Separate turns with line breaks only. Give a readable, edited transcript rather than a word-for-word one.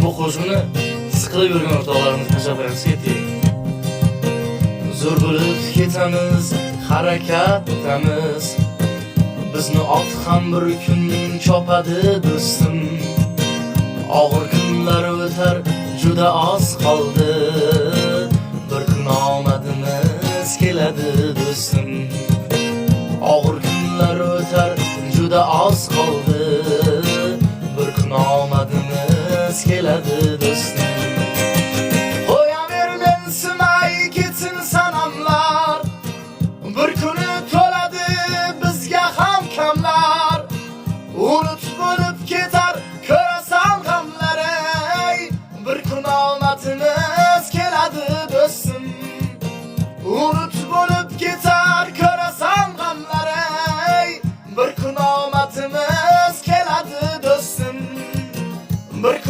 bu qo'shiqni siqilib yurgan o'rtoqlarimizga tashlab qo'yamiz, ketdik. Zo'r bo'lib ketamiz, harakat etamiz. Bizni ot ham bir kun chopadi do'stim. Og'ir kunlar o'tar, juda oz qoldi. Bir kun omadimiz keladi do'stim. Og'ir kunlar o'tar, juda oz qoldi. Bir kun omadimiz keladi